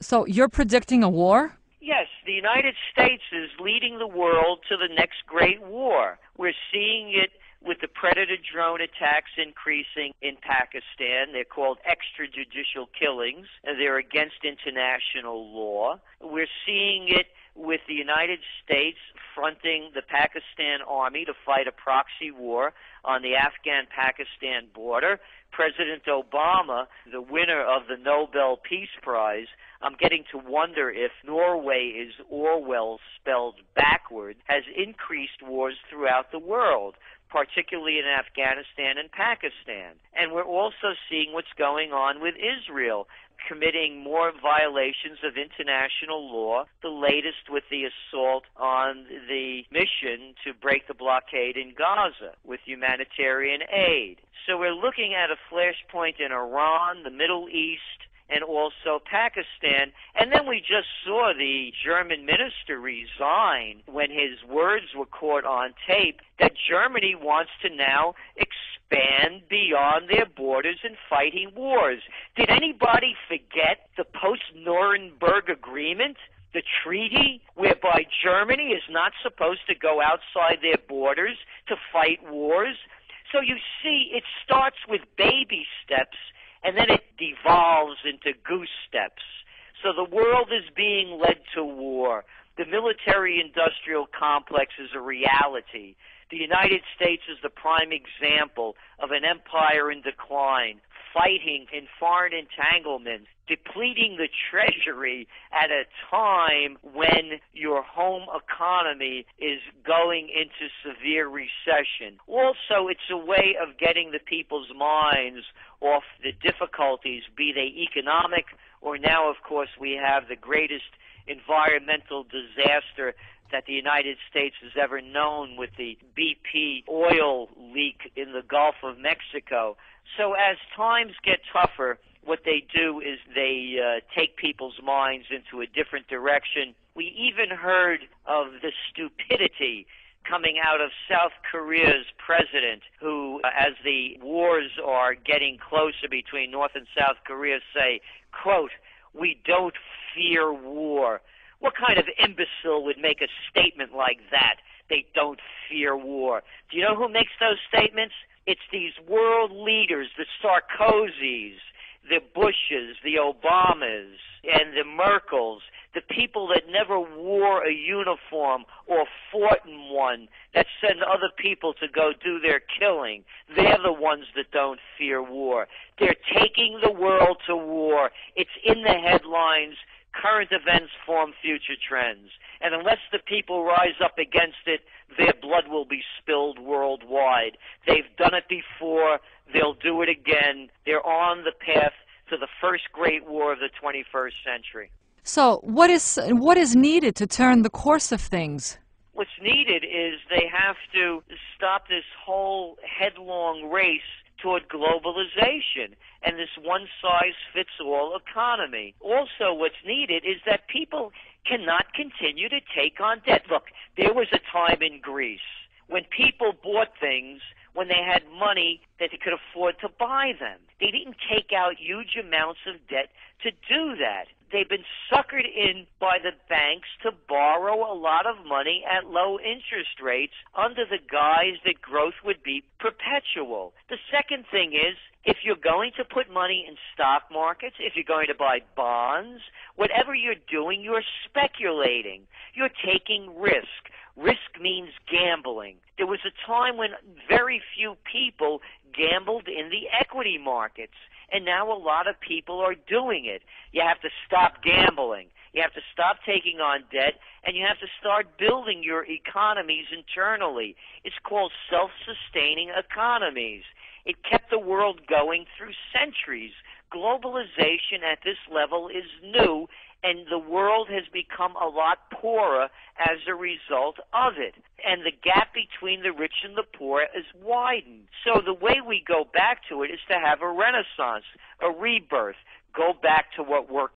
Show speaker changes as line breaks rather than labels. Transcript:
So you're predicting a war?
Yes, the United States is leading the world to the next great war. We're seeing it with the predator drone attacks increasing in Pakistan. They're called extrajudicial killings, and they're against international law. We're seeing it with the United States fronting the Pakistan army to fight a proxy war on the Afghan-Pakistan border. President Obama, the winner of the Nobel Peace Prize, I'm getting to wonder if Norway is Orwell spelled backward, has increased wars throughout the world, particularly in Afghanistan and Pakistan. And we're also seeing what's going on with Israel, committing more violations of international law, the latest with the assault on the mission to break the blockade in Gaza with humanitarian aid. So we're looking at a flashpoint in Iran, the Middle East, and also Pakistan. And then we just saw the German minister resign when his words were caught on tape that Germany wants to now expand beyond their borders in fighting wars. Did anybody forget the post-Nuremberg Agreement? The treaty whereby Germany is not supposed to go outside their borders to fight wars? So you see, it starts with baby steps, and then it devolves into goose steps. So the world is being led to war. The military-industrial complex is a reality. The United States is the prime example of an empire in decline, fighting in foreign entanglements, depleting the treasury at a time when your home economy is going into severe recession. Also, it's a way of getting the people's minds off the difficulties, be they economic, or now, of course, we have the greatest environmental disaster that the United States has ever known with the BP oil leak in the Gulf of Mexico. So as times get tougher, what they do is they take people's minds into a different direction. We even heard of the stupidity coming out of South Korea's president, who, as the wars are getting closer between North and South Korea, say, quote, "We don't fear war." What kind of imbecile would make a statement like that? They don't fear war. Do you know who makes those statements? It's these world leaders, the Sarkozys, the Bushes, the Obamas, and the Merkels, the people that never wore a uniform or fought in one, that send other people to go do their killing. They're the ones that don't fear war. They're taking the world to war. It's in the headlines. Current events form future trends. And unless the people rise up against it, their blood will be spilled worldwide. They've done it before. They'll do it again. They're on the path to the first great war of the 21st century.
So what is needed to turn the course of things?
What's needed is they have to stop this whole headlong race toward globalization and this one-size-fits-all economy. Also, what's needed is that people cannot continue to take on debt. Look, there was a time in Greece when people bought things when they had money that they could afford to buy them. They didn't take out huge amounts of debt to do that. They've been suckered in by the banks to borrow a lot of money at low interest rates under the guise that growth would be perpetual. The second thing is, if you're going to put money in stock markets, if you're going to buy bonds, whatever you're doing, you're speculating. You're taking risk. Risk means gambling. There was a time when very few people gambled in the equity markets, and now a lot of people are doing it. You have to stop gambling. You have to stop taking on debt, and you have to start building your economies internally. It's called self-sustaining economies. It kept the world going through centuries. Globalization at this level is new, and the world has become a lot poorer as a result of it. And the gap between the rich and the poor is widened. So the way we go back to it is to have a renaissance, a rebirth, go back to what worked